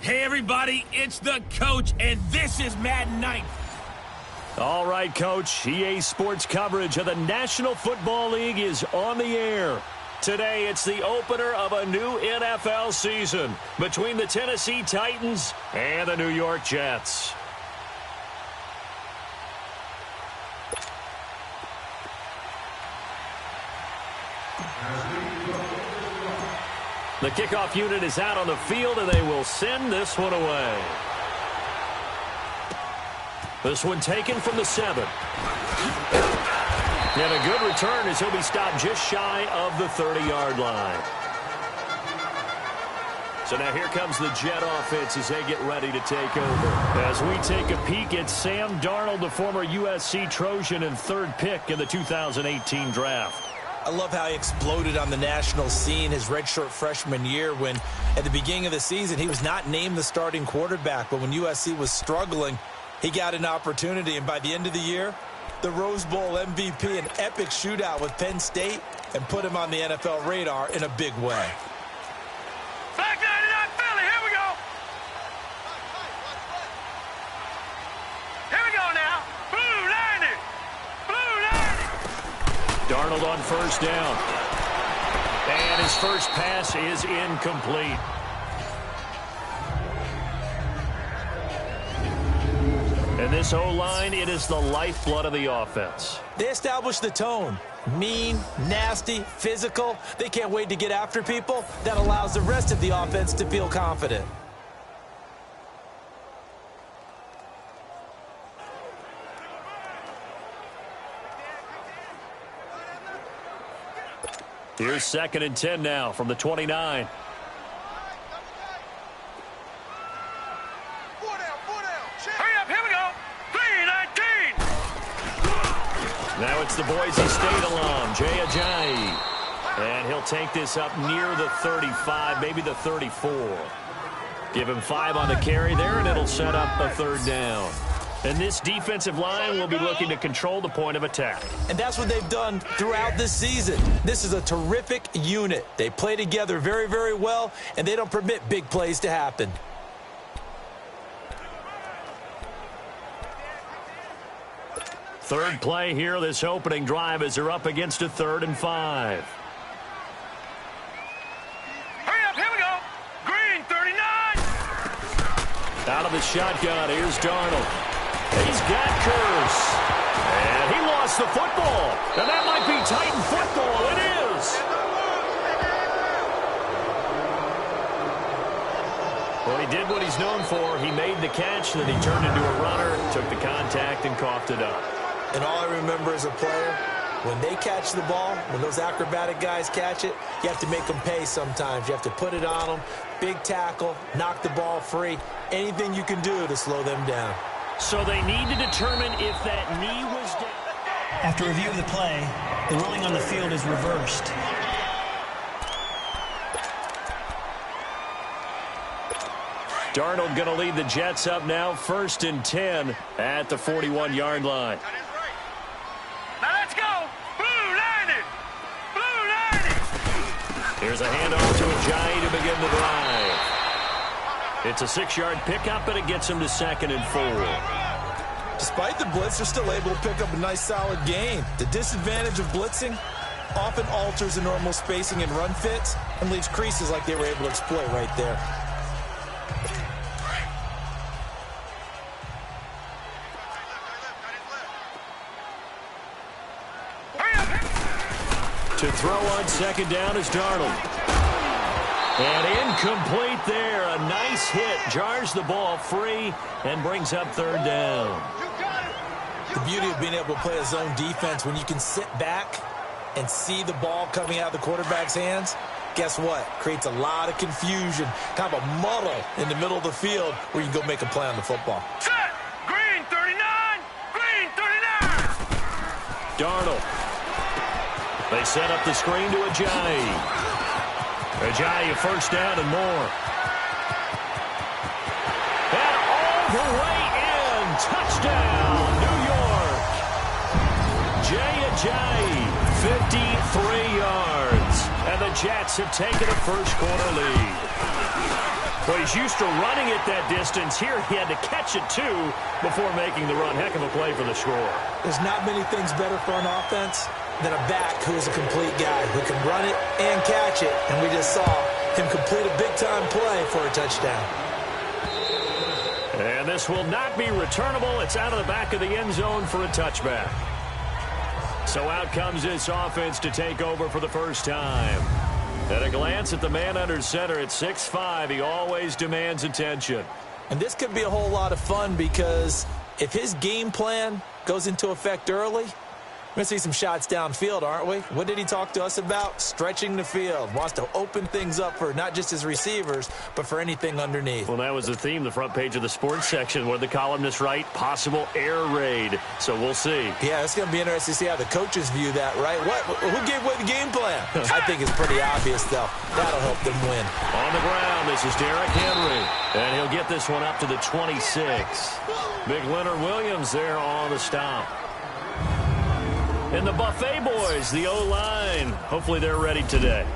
Hey, everybody, it's the coach, and this is Madden Night. All right, Coach. EA Sports coverage of the National Football League is on the air. Today, it's the opener of a new NFL season between the Tennessee Titans and the New York Jets. The kickoff unit is out on the field, and they will send this one away. This one taken from the 7. And a good return as he'll be stopped just shy of the 30-yard line. So now here comes the Jet offense as they get ready to take over. As we take a peek at Sam Darnold, the former USC Trojan and 3rd pick in the 2018 draft. I love how he exploded on the national scene his redshirt freshman year when, at the beginning of the season, he was not named the starting quarterback. But when USC was struggling, he got an opportunity. And by the end of the year, the Rose Bowl MVP, an epic shootout with Penn State, and put him on the NFL radar in a big way. Back 99 Philly, here we go. Here we go now. Blue 90. Blue 90. Darnold on first down. And his first pass is incomplete. And this O-line, it is the lifeblood of the offense. They established the tone. Mean, nasty, physical. They can't wait to get after people. That allows the rest of the offense to feel confident. Here's 2nd and 10 now from the 29. Hurry up, here we go. 3-19. Now it's the Boise State alum, Jay Ajayi. And he'll take this up near the 35, maybe the 34. Give him 5 on the carry there, and it'll set up a 3rd down. And this defensive line will be looking to control the point of attack. And that's what they've done throughout this season. This is a terrific unit. They play together very, very well, and they don't permit big plays to happen. Third play here, this opening drive, as they're up against a 3rd and 5. Hurry up, here we go. Green 39. Out of the shotgun, here's Darnold. He's got Curse. And he lost the football. And that might be Titan football. It is. Well, he did what he's known for. He made the catch, then he turned into a runner, took the contact, and coughed it up. And all I remember as a player, when they catch the ball, when those acrobatic guys catch it, you have to make them pay sometimes. You have to put it on them, big tackle, knock the ball free, anything you can do to slow them down. So they need to determine if that knee was down. After review of the play, the ruling on the field is reversed. Darnold going to lead the Jets up now, 1st and 10 at the 41-yard line. Now let's go. Blue 90. Blue 90. Here's a handoff to Ajayi to begin the drive. It's a 6-yard pickup, and it gets him to 2nd and 4. Despite the blitz, they're still able to pick up a nice, solid gain. The disadvantage of blitzing often alters the normal spacing and run fits and leaves creases like they were able to exploit right there. To throw on 2nd down is Darnold. And incomplete there. A nice hit. Jars the ball free and brings up 3rd down. The beauty of being able to play a zone defense when you can sit back and see the ball coming out of the quarterback's hands, guess what? Creates a lot of confusion, kind of a muddle in the middle of the field where you can go make a play on the football. Set. Green 39. Green 39. Darnold. They set up the screen to Ajayi. Ajayi, 1st down and more. And all the way in. Touchdown, New York. Jay Ajayi, 53 yards. And the Jets have taken a 1st quarter lead. Well, he's used to running it that distance. Here he had to catch it, too, before making the run. Heck of a play for the score. There's not many things better for an offense than a back who is a complete guy who can run it and catch it. And we just saw him complete a big-time play for a touchdown. And this will not be returnable. It's out of the back of the end zone for a touchback. So out comes this offense to take over for the first time. At a glance at the man under center at 6'5", he always demands attention. And this could be a whole lot of fun because if his game plan goes into effect early, we're going to see some shots downfield, aren't we? What did he talk to us about? Stretching the field. Wants to open things up for not just his receivers, but for anything underneath. Well, that was the theme, the front page of the sports section, where the columnists write, possible air raid. So we'll see. Yeah, it's going to be interesting to see how the coaches view that, right? Who gave away the game plan? I think it's pretty obvious, though. That'll help them win. On the ground, this is Derrick Henry. And he'll get this one up to the 26. Big Leonard Williams there on the stop. And the Buffet boys, the O-line, hopefully they're ready today.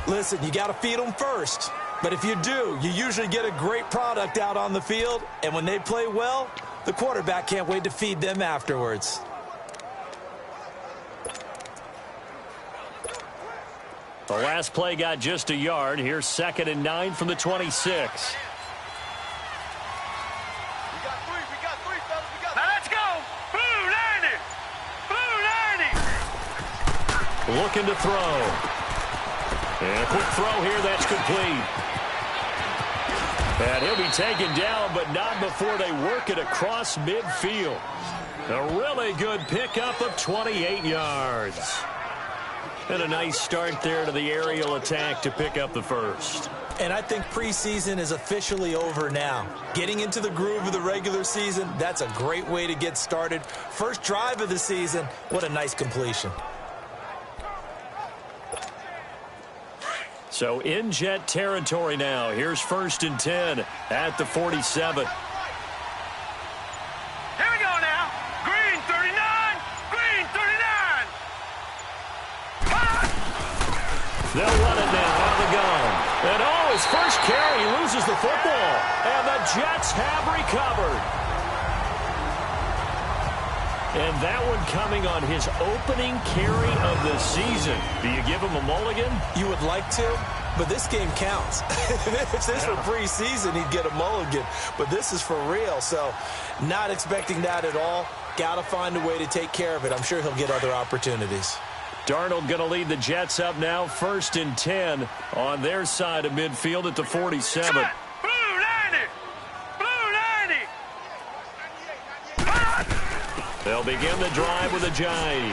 Listen, you got to feed them first. But if you do, you usually get a great product out on the field. And when they play well, the quarterback can't wait to feed them afterwards. The last play got just a yard. Here's 2nd and 9 from the 26. Looking to throw. And a quick throw here, that's complete. And he'll be taken down, but not before they work it across midfield. A really good pickup of 28 yards. And a nice start there to the aerial attack to pick up the first. And I think preseason is officially over now. Getting into the groove of the regular season, that's a great way to get started. First drive of the season, what a nice completion. So in Jet territory now. Here's 1st and 10 at the 47. Here we go now. Green 39. Green 39. They'll run it now out of the gun. And his first carry, he loses the football. And the Jets have recovered. And that one coming on his opening carry of the season. Do you give him a mulligan? You would like to, but this game counts. If this were preseason, he'd get a mulligan. But this is for real, so not expecting that at all. Got to find a way to take care of it. I'm sure he'll get other opportunities. Darnold going to lead the Jets up now, 1st and 10 on their side of midfield at the 47. They'll begin the drive with Ajayi.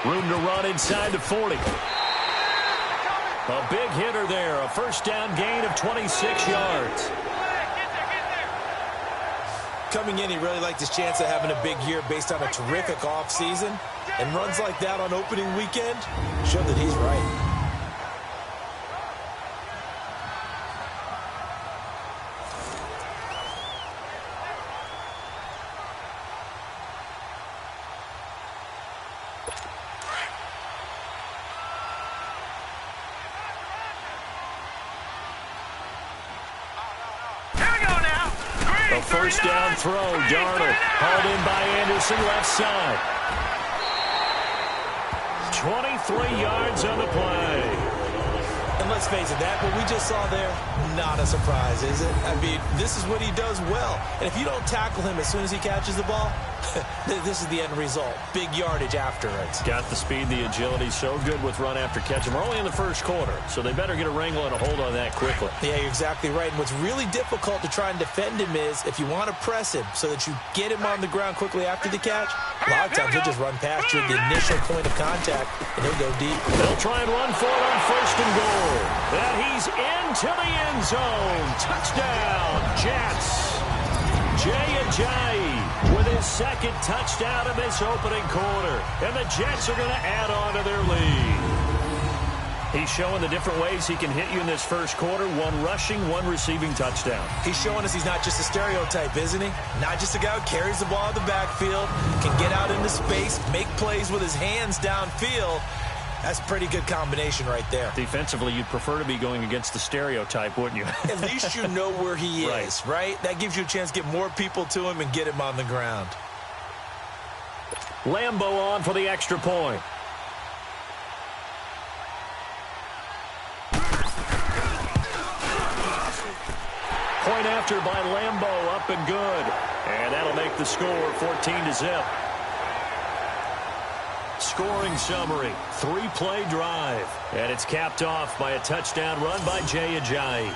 Room to run inside the 40. A big hitter there. A first down gain of 26 yards. Coming in, he really liked his chance of having a big year based on a terrific offseason. And runs like that on opening weekend show that he's right. First down throw, Darnold hauled in by Anderson, left side. 23 yards on the play. And let's face it, that what we just saw there, not a surprise, is it? I mean, this is what he does well. And if you don't tackle him as soon as he catches the ball, this is the end result. Big yardage afterwards. Got the speed, the agility, so good with run after catch. And we're only in the first quarter, so they better get a wrangle and a hold on that quickly. Yeah, you're exactly right. And what's really difficult to try and defend him is if you want to press him so that you get him on the ground quickly after the catch, a lot of times he'll just run past you at the initial point of contact, and he'll go deep. They'll try and run for it on 1st and goal. And he's into the end zone. Touchdown, Jets. Jay Ajayi with his 2nd touchdown in this opening quarter. And the Jets are going to add on to their lead. He's showing the different ways he can hit you in this first quarter. 1 rushing, 1 receiving touchdown. He's showing us he's not just a stereotype, isn't he? Not just a guy who carries the ball in the backfield, can get out into space, make plays with his hands downfield. That's a pretty good combination right there. Defensively, you'd prefer to be going against the stereotype, wouldn't you? At least you know where he is, right? That gives you a chance to get more people to him and get him on the ground. Lambo on for the extra point. Point after by Lambo, up and good. And that'll make the score 14-0. Scoring summary, 3-play drive. And it's capped off by a touchdown run by Jay Ajayi.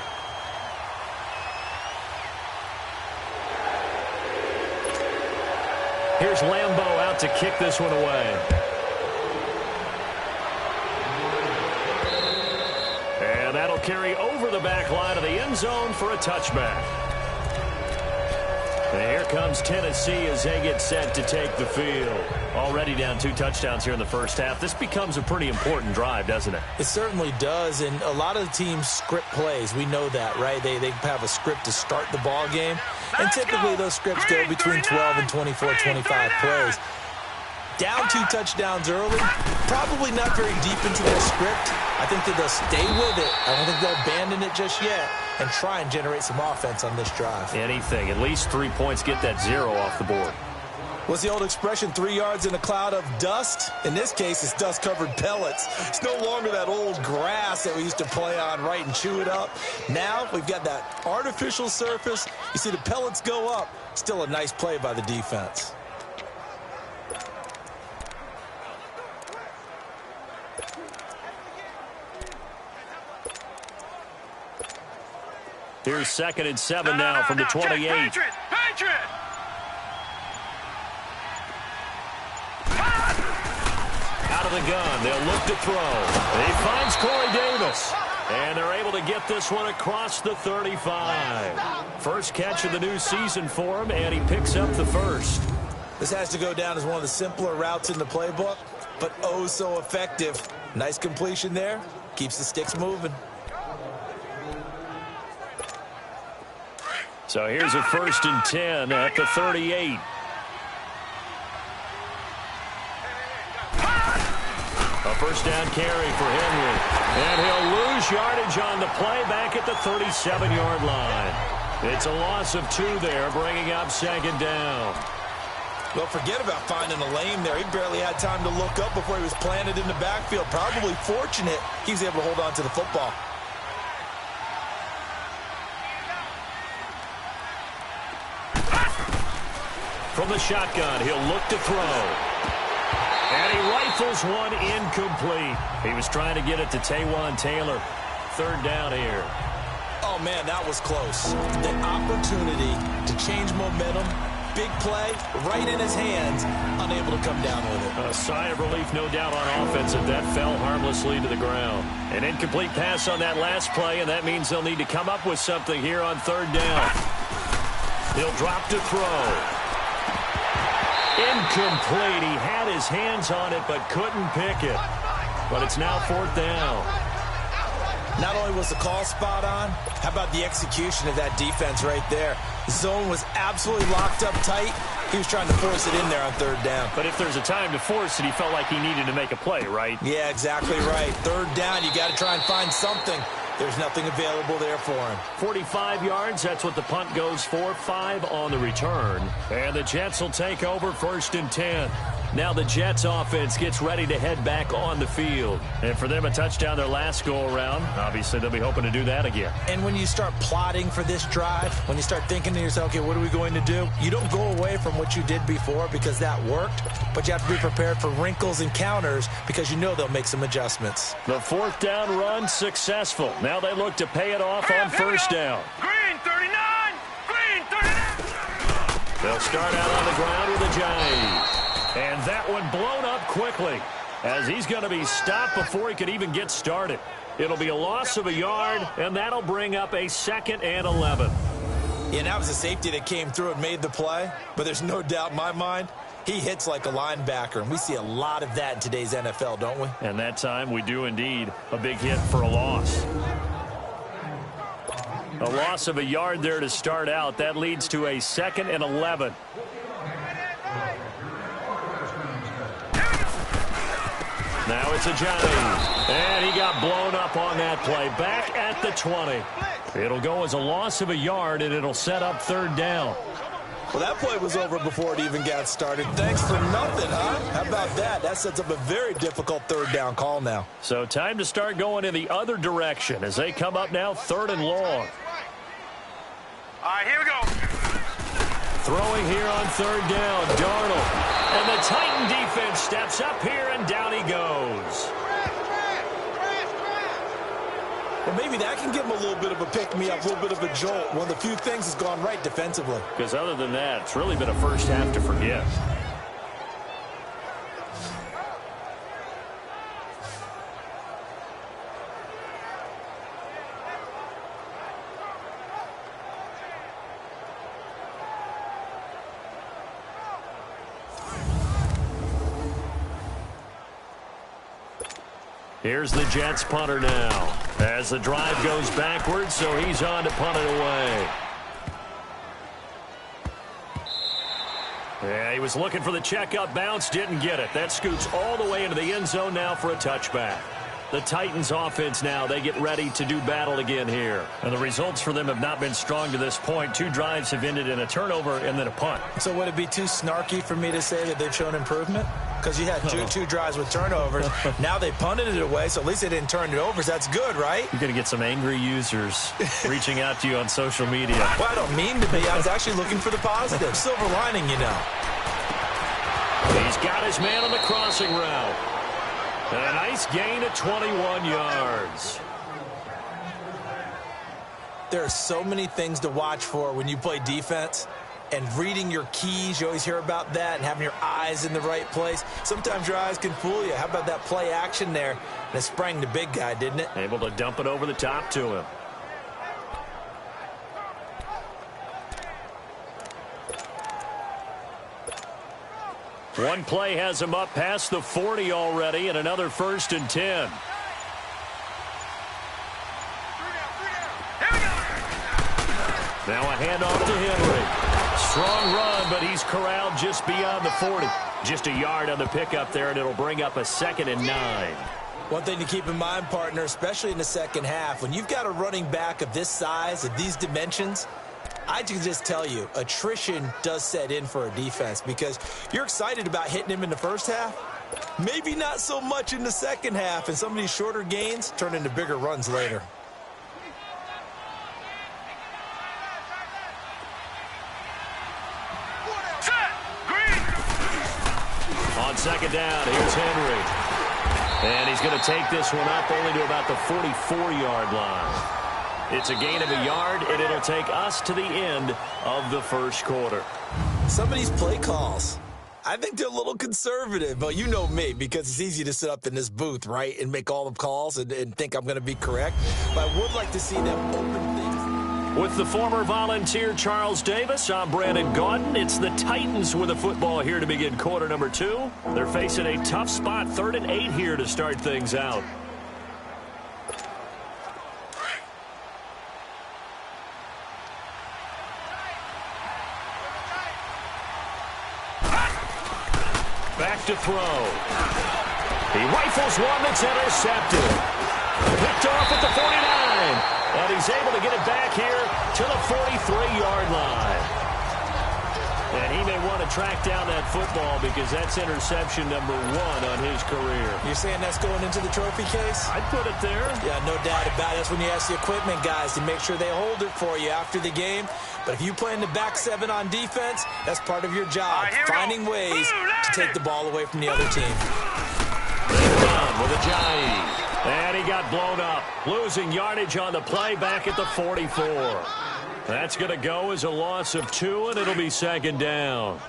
Here's Lambo out to kick this one away. And that'll carry over the back line of the end zone for a touchback. And here comes Tennessee as they get set to take the field. Already down 2 touchdowns here in the first half. This becomes a pretty important drive, doesn't it? It certainly does, and a lot of the teams script plays. We know that, right? They have a script to start the ball game, and typically those scripts go between 12 and 24, 25 plays. Down 2 touchdowns early, probably not very deep into their script. I think that they'll stay with it. I don't think they'll abandon it just yet and try and generate some offense on this drive. Anything. At least 3 points. Get that 0 off the board. What's the old expression, 3 yards in a cloud of dust? In this case, it's dust-covered pellets. It's no longer that old grass that we used to play on, right, and chew it up. Now we've got that artificial surface. You see the pellets go up. Still a nice play by the defense. Here's 2nd and 7 now from the 28. Patriot! Out of the gun, they'll look to throw. He finds Corey Davis. And they're able to get this one across the 35. First catch of the new season for him, and he picks up the first. This has to go down as one of the simpler routes in the playbook, but oh so effective. Nice completion there. Keeps the sticks moving. So here's a 1st and 10 at the 38. A first down carry for Henry. And he'll lose yardage on the play back at the 37-yard line. It's a loss of 2 there, bringing up 2nd down. Well, forget about finding a lane there. He barely had time to look up before he was planted in the backfield. Probably fortunate he was able to hold on to the football. From the shotgun, he'll look to throw. And he rifles one incomplete. He was trying to get it to Taywan Taylor. 3rd down here. Oh, man, that was close. The opportunity to change momentum, big play, right in his hands, unable to come down with it. A sigh of relief, no doubt, on offense if that fell harmlessly to the ground. An incomplete pass on that last play, and that means they'll need to come up with something here on 3rd down. He'll drop to throw. Incomplete. He had his hands on it but couldn't pick it. But it's now 4th down. Not only was the call spot on, how about the execution of that defense right there? The zone was absolutely locked up tight. He was trying to force it in there on 3rd down. But if there's a time to force it, he felt like he needed to make a play, right? Yeah, exactly right. 3rd down, you got to try and find something. There's nothing available there for him. 45 yards, that's what the punt goes for. 5 on the return. And the Jets will take over 1st and 10. Now the Jets offense gets ready to head back on the field. And for them, a touchdown their last go-around. Obviously, they'll be hoping to do that again. And when you start plotting for this drive, when you start thinking to yourself, okay, what are we going to do? You don't go away from what you did before because that worked, but you have to be prepared for wrinkles and counters because you know they'll make some adjustments. The 4th down run successful. Now they look to pay it off on 1st down. Green 39! Green 39! They'll start out on the ground with Ajayi. And that one blown up quickly as he's going to be stopped before he could even get started. It'll be a loss of a yard, and that'll bring up a 2nd and 11. Yeah, that was a safety that came through and made the play, but there's no doubt in my mind he hits like a linebacker, and we see a lot of that in today's NFL, don't we? And that time we do indeed. A big hit for a loss. A loss of a yard there to start out. That leads to a 2nd and 11. Now it's Ajayi. And he got blown up on that play. Back at the 20. It'll go as a loss of a yard, and it'll set up third down. Well, that play was over before it even got started. Thanks for nothing, huh? How about that? That sets up a very difficult third down call now. So time to start going in the other direction as they come up now 3rd and long. All right, here we go. Throwing here on 3rd down, Darnold. And the Titan defense steps up here, and down he goes. Well, maybe that can give him a little bit of a pick-me-up, a little bit of a jolt. One of the few things has gone right defensively. Because other than that, it's really been a first half to forget. Here's the Jets punter now as the drive goes backwards, so he's on to punt it away. Yeah, he was looking for the checkup bounce, didn't get it. That scoots all the way into the end zone now for a touchback. The Titans offense now, they get ready to do battle again here. And the results for them have not been strong to this point. 2 drives have ended in a turnover and then a punt. So would it be too snarky for me to say that they've shown improvement? Because you had two drives with turnovers. Now they punted it away, so at least they didn't turn it over. So that's good, right? You're going to get some angry users reaching out to you on social media. Well, I don't mean to be. I was actually looking for the positive. Silver lining, you know. He's got his man on the crossing route. And a nice gain of 21 yards. There are so many things to watch for when you play defense. And reading your keys, you always hear about that, and having your eyes in the right place. Sometimes your eyes can fool you. How about that play action there? And it sprang the big guy, didn't it? Able to dump it over the top to him. One play has him up past the 40 already, and another 1st and 10. Now a handoff to Henry. Strong run, but he's corralled just beyond the 40. Just a yard on the pickup there, and it'll bring up a 2nd and 9. One thing to keep in mind, partner, especially in the second half, when you've got a running back of this size, of these dimensions, I can just tell you, attrition does set in for a defense because you're excited about hitting him in the first half. Maybe not so much in the second half, and some of these shorter gains turn into bigger runs later. On 2nd down, here's Henry. And he's going to take this one up only to about the 44-yard line. It's a gain of a yard, and it'll take us to the end of the first quarter. Some of these play calls, I think they're a little conservative. But you know me, because it's easy to sit up in this booth, right, and make all the calls and think I'm going to be correct. But I would like to see them open things. With the former Volunteer Charles Davis, I'm Brandon Gaudin. It's the Titans with the football here to begin quarter number 2. They're facing a tough spot, 3rd and 8 here to start things out. Back to throw. He rifles one that's intercepted. Picked off at the 49. And he's able to get it back here to the 43-yard line. And he may want to track down that football because that's interception number 1 on his career. You're saying that's going into the trophy case? I'd put it there. Yeah, no doubt about it. That's when you ask the equipment guys to make sure they hold it for you after the game. But if you play in the back 7 on defense, that's part of your job, finding ways to take the ball away from the other team. With Ajayi. And he got blown up, losing yardage on the play back at the 44. That's going to go as a loss of 2, and it'll be 2nd down.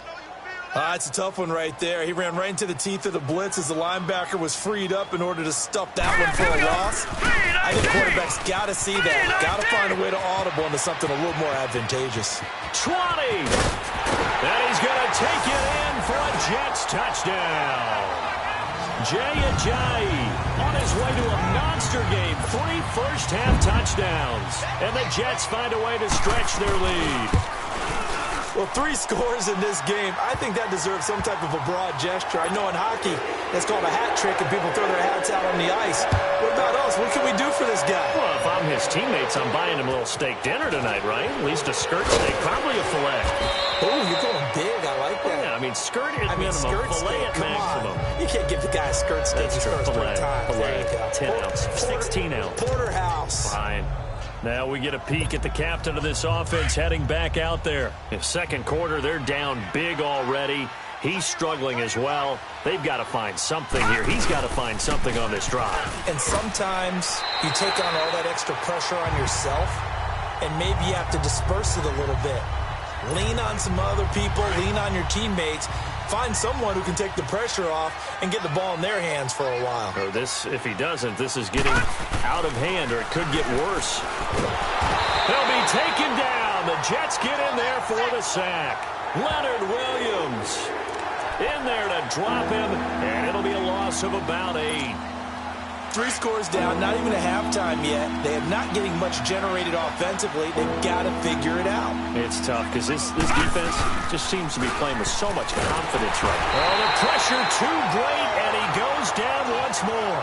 It's a tough one right there. He ran right into the teeth of the blitz as the linebacker was freed up in order to stuff that one for a loss. I think quarterbacks got to see that. Got to find a way to audible into something a little more advantageous. 20. And he's going to take it in for a Jets touchdown. Ajayi on his way to a monster game. 3 first-half touchdowns. And the Jets find a way to stretch their lead. Well, 3 scores in this game. I think that deserves some type of a broad gesture. I know in hockey, that's called a hat trick, and people throw their hats out on the ice. What about us? What can we do for this guy? Well, if I'm his teammates, I'm buying him a little steak dinner tonight, right? At least a skirt steak, probably a filet. Oh, you're going big. I like that. Yeah, I mean, skirt at minimum, filet at maximum. You can't give the guy a skirt steak his first 3 times. Filet, 10 ounce, 16 ounce. Porterhouse. Fine. Now we get a peek at the captain of this offense heading back out there. In second quarter, they're down big already. He's struggling as well. They've got to find something here. He's got to find something on this drive. And sometimes you take on all that extra pressure on yourself, and maybe you have to disperse it a little bit. Lean on some other people. Lean on your teammates. Find someone who can take the pressure off and get the ball in their hands for a while. Or this, if he doesn't, this is getting out of hand, or it could get worse. He'll be taken down. The Jets get in there for the sack. Leonard Williams in there to drop him, and it'll be a loss of about 8. 3 scores down, not even a halftime yet. They are not getting much generated offensively. They've got to figure it out. It's tough because this defense just seems to be playing with so much confidence right now. Oh, the pressure too great, and he goes down once more.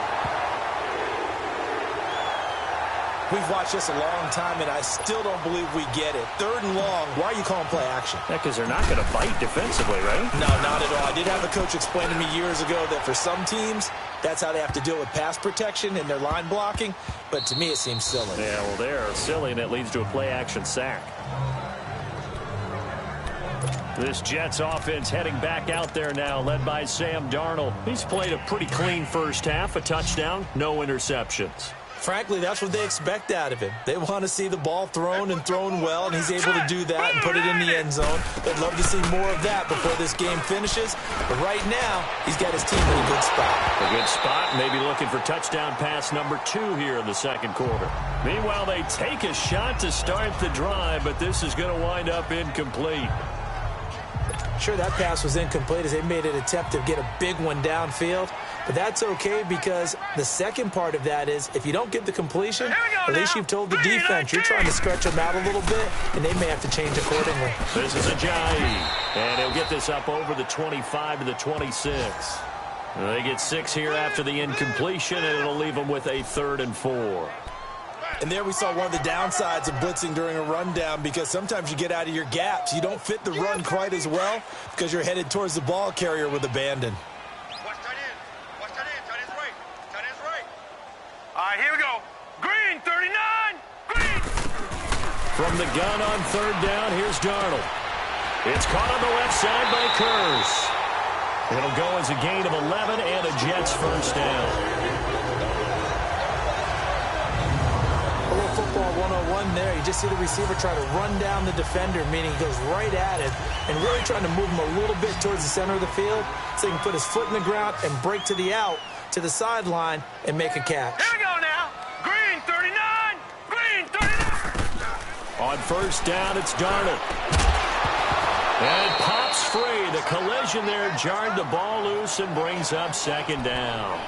We've watched this a long time, and I still don't believe we get it. 3rd and long. Why are you calling play action? Yeah, because they're not going to bite defensively, right? No, not at all. I did have a coach explain to me years ago that for some teams, that's how they have to deal with pass protection and their line blocking. But to me, it seems silly. Yeah, well, they're silly, and it leads to a play-action sack. This Jets offense heading back out there now, led by Sam Darnold. He's played a pretty clean first half, a touchdown, no interceptions. Frankly, that's what they expect out of him. They want to see the ball thrown and thrown well, and he's able to do that and put it in the end zone. They'd love to see more of that before this game finishes. But right now, he's got his team in a good spot. A good spot, maybe looking for touchdown pass number 2 here in the second quarter. Meanwhile, they take a shot to start the drive, but this is going to wind up incomplete. Sure, that pass was incomplete as they made an attempt to get a big one downfield. But that's okay because the second part of that is if you don't get the completion, at least you've told the defense you're trying to stretch them out a little bit, and they may have to change accordingly. This is Ajayi, and he'll get this up over the 25 to the 26. They get 6 here after the incompletion, and it'll leave them with a 3rd and 4. And there we saw one of the downsides of blitzing during a rundown because sometimes you get out of your gaps. You don't fit the run quite as well because you're headed towards the ball carrier with abandon. Watch tight end. Watch tight end. Tight end's right. Tight end's right. All right, here we go. Green, 39. Green. From the gun on 3rd down, here's Darnold. It's caught on the left side by Kurz. It'll go as a gain of 11 and a Jets first down. Football 101 there. You just see the receiver try to run down the defender, meaning he goes right at it and really trying to move him a little bit towards the center of the field so he can put his foot in the ground and break to the out, to the sideline, and make a catch. Here we go now. Green, 39. Green, 39. On first down, it's Darnold. And it pops free. The collision there jarred the ball loose and brings up 2nd down.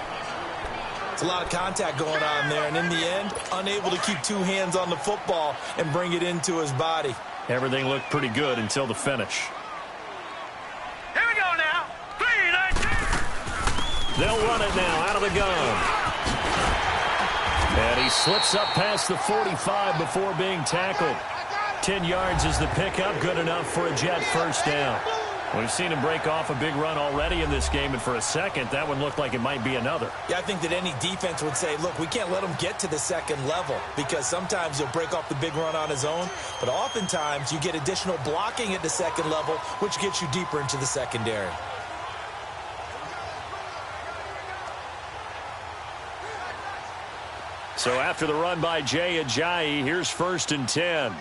It's a lot of contact going on there, and in the end, unable to keep 2 hands on the football and bring it into his body. Everything looked pretty good until the finish. Here we go now. 3-19. They'll run it now out of the gun. And he slips up past the 45 before being tackled. 10 yards is the pickup, good enough for a Jet first down. We've seen him break off a big run already in this game, and for a second, that one looked like it might be another. Yeah, I think that any defense would say, look, we can't let him get to the second level because sometimes he'll break off the big run on his own, but oftentimes you get additional blocking at the second level, which gets you deeper into the secondary. So after the run by Jay Ajayi, here's 1st and 10.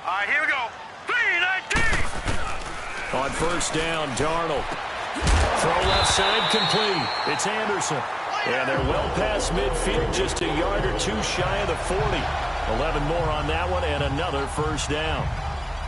All right, here we go. 3-19. On first down, Darnold. Throw left side complete. It's Anderson. And they're well past midfield, just a yard or 2 shy of the 40. 11 more on that one and another first down.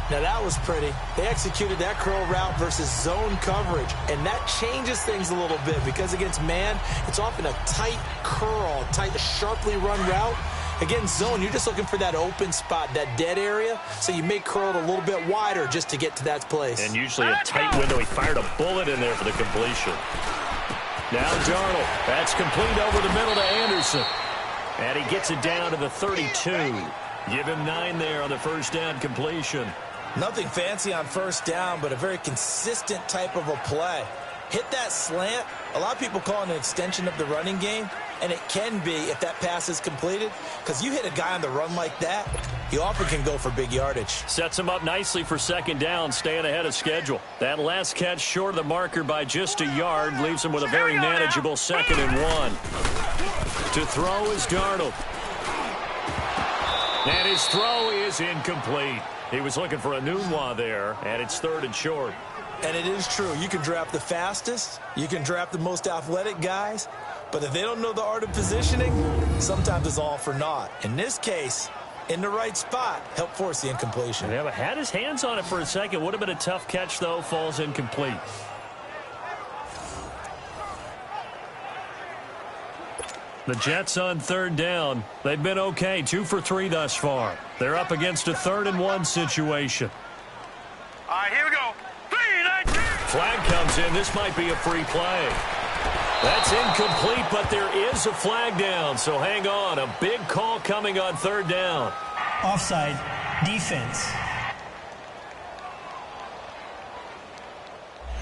Now that was pretty. They executed that curl route versus zone coverage, and that changes things a little bit because against man, it's often a tight curl, tight, sharply run route. Against zone, you're just looking for that open spot, that dead area, so you may curl it a little bit wider just to get to that place. And usually a tight window. He fired a bullet in there for the completion. Now Darnold. That's complete over the middle to Anderson. And he gets it down to the 32. Give him 9 there on the first down completion. Nothing fancy on first down, but a very consistent type of a play. Hit that slant. A lot of people call it an extension of the running game, and it can be if that pass is completed, because you hit a guy on the run like that, he often can go for big yardage. Sets him up nicely for second down, staying ahead of schedule. That last catch short of the marker by just a yard leaves him with a very manageable 2nd and 1. To throw is Darnold. And his throw is incomplete. He was looking for a Nunwa there, and it's 3rd and short. And it is true. You can draft the fastest. You can draft the most athletic guys. But if they don't know the art of positioning, sometimes it's all for naught. In this case, in the right spot, helped force the incompletion. Yeah, but had his hands on it for a second. Would have been a tough catch, though. Falls incomplete. The Jets on 3rd down. They've been okay. 2 for 3 thus far. They're up against a 3rd and 1 situation. All right, here we go. 3, 19. Flag comes in. This might be a free play. That's incomplete, but there is a flag down, so hang on. A big call coming on 3rd down. Offside, defense.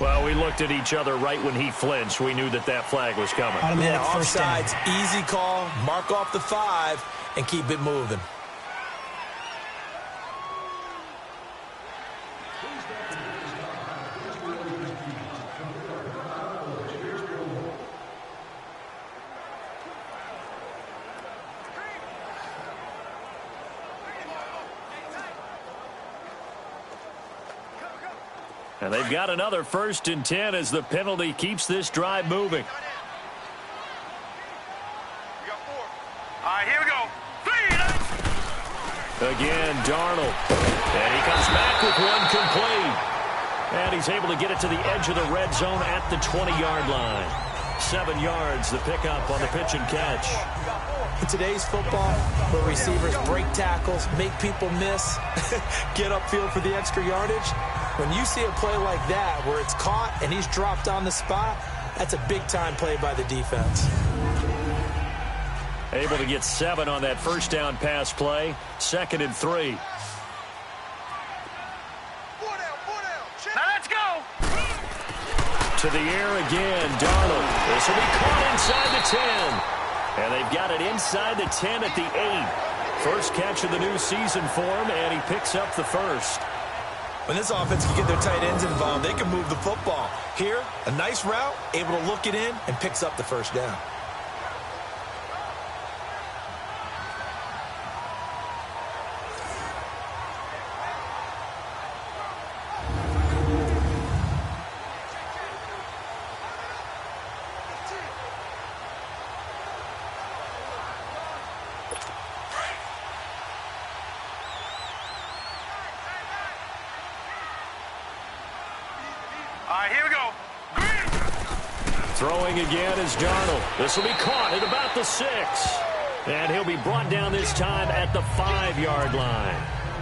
Well, we looked at each other right when he flinched. We knew that that flag was coming. Automatic first down. Offsides, easy call, mark off the 5, and keep it moving. And they've got another 1st and 10 as the penalty keeps this drive moving. We got 4. All right, here we go. 3, 19. Again, Darnold. And he comes back with one complete. And he's able to get it to the edge of the red zone at the 20-yard line. 7 yards, the pickup on the pitch and catch. In today's football, where receivers break tackles, make people miss, get upfield for the extra yardage, when you see a play like that where it's caught and he's dropped on the spot, that's a big-time play by the defense. Able to get 7 on that first down pass play. 2nd and 3. 4 down. Now let's go. To the air again, Darnold. This will be caught inside the 10. And they've got it inside the 10 at the 8. First catch of the new season for him, and he picks up the 1st. When this offense can get their tight ends involved, they can move the football. Here, a nice route, able to look it in, and picks up the 1st down. All right, here we go. Green. Throwing again is Darnold. This will be caught at about the 6. And he'll be brought down this time at the 5-yard line.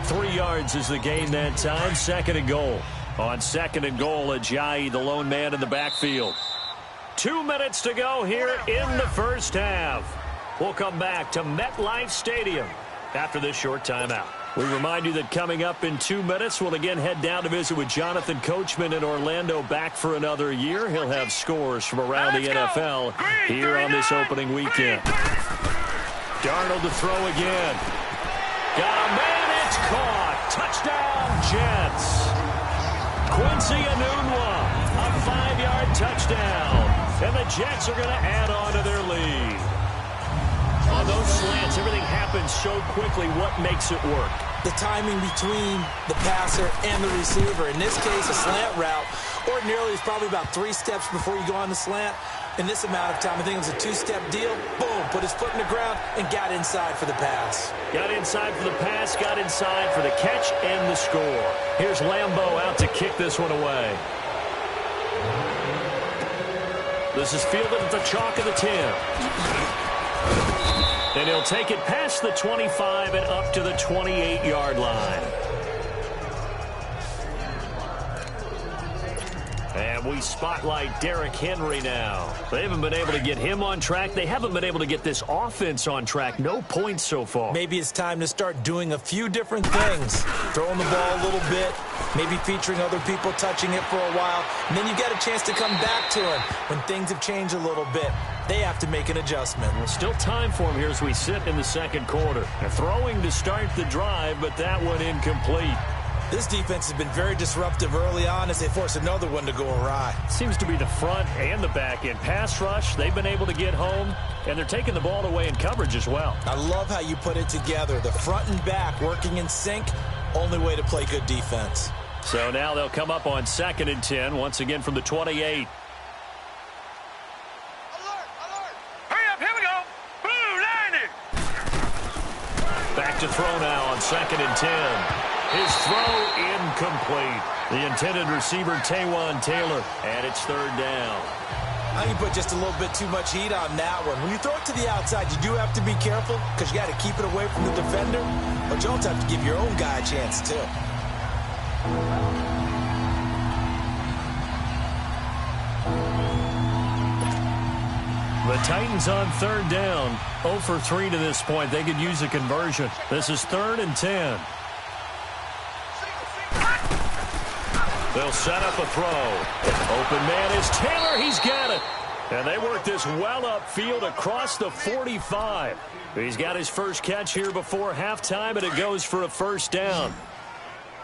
3 yards is the gain that time. 2nd and goal. On 2nd and goal, Ajayi, the lone man in the backfield. 2 minutes to go here in the first half. We'll come back to MetLife Stadium after this short timeout. We remind you that coming up in 2 minutes, we'll again head down to visit with Jonathan Coachman in Orlando, back for another year. He'll have scores from around the NFL here on this opening weekend. Darnold to throw again. Got a man, it's caught. Touchdown, Jets. Quincy Enunwa, a 5-yard touchdown. And the Jets are going to add on to their lead. On those slants, everything happens so quickly. What makes it work? The timing between the passer and the receiver. In this case, a slant route ordinarily is probably about 3 steps before you go on the slant. In this amount of time, I think it was a 2-step deal. Boom, put his foot in the ground and got inside for the pass. Got inside for the pass, got inside for the catch and the score. Here's Lambeau out to kick this one away. This is fielded at the chalk of the 10. And he'll take it past the 25 and up to the 28-yard line. And we spotlight Derrick Henry now. They haven't been able to get him on track. They haven't been able to get this offense on track. No points so far. Maybe it's time to start doing a few different things. Throwing the ball a little bit, maybe featuring other people touching it for a while, and then you get a chance to come back to him when things have changed a little bit. They have to make an adjustment. Well, still time for him here as we sit in the second quarter. They're throwing to start the drive, but that one incomplete. This defense has been very disruptive early on as they force another one to go awry. Seems to be the front and the back end. Pass rush, they've been able to get home, and they're taking the ball away in coverage as well. I love how you put it together. The front and back working in sync, only way to play good defense. So now they'll come up on 2nd and 10, once again from the 28. Hurry up, here we go. Blue, landed. Back to throw now on 2nd and 10. His throw incomplete. The intended receiver, Taywan Taylor, and it's 3rd down. I think you put just a little bit too much heat on that one. When you throw it to the outside, you do have to be careful because you got to keep it away from the defender, but you also have to give your own guy a chance too. The Titans on 3rd down. 0 for 3 to this point. They could use a conversion. This is 3rd and 10. They'll set up a throw. Open man is Taylor. He's got it. And they work this well upfield across the 45. He's got his first catch here before halftime, and it goes for a 1st down.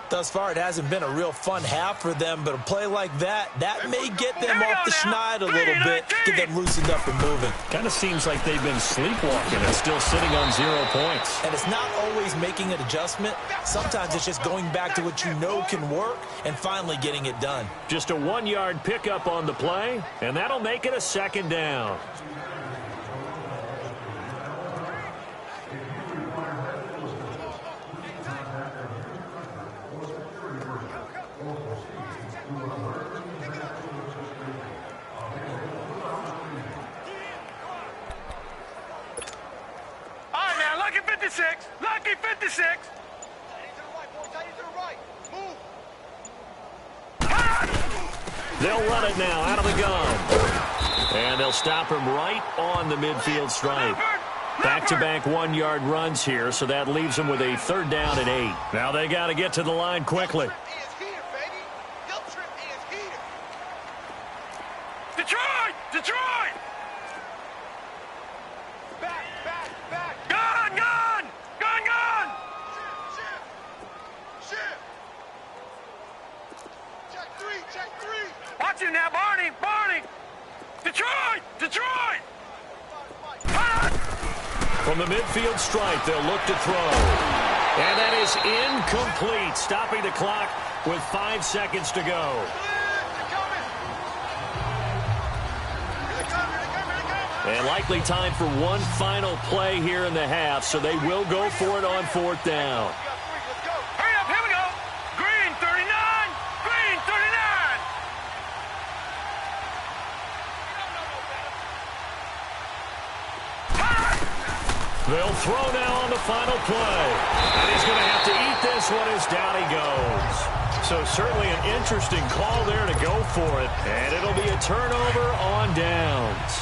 Thus far, it hasn't been a real fun half for them, but a play like that may get them off the schneid a little bit, get them loosened up and moving. Kind of seems like they've been sleepwalking and still sitting on 0 points. And it's not always making an adjustment. Sometimes it's just going back to what you know can work and finally getting it done. Just a 1-yard pickup on the play, and that'll make it a 2nd down. Lucky 56. Lucky 56. They'll run it now out of the gun. And they'll stop him right on the midfield stripe. Back-to-back 1-yard runs here, so that leaves them with a 3rd down and 8. Now they got to get to the line quickly. Detroit! Detroit! Watch him now, Barney! Barney! Detroit! Detroit! From the midfield stripe, they'll look to throw. And that is incomplete, stopping the clock with 5 seconds to go. And likely time for one final play here in the half, so they will go for it on 4th down. Hurry up, here we go! Green 39! Green 39! They'll throw now on the final play. And he's going to have to eat this one as down he goes. So certainly an interesting call there to go for it. And it'll be a turnover on downs.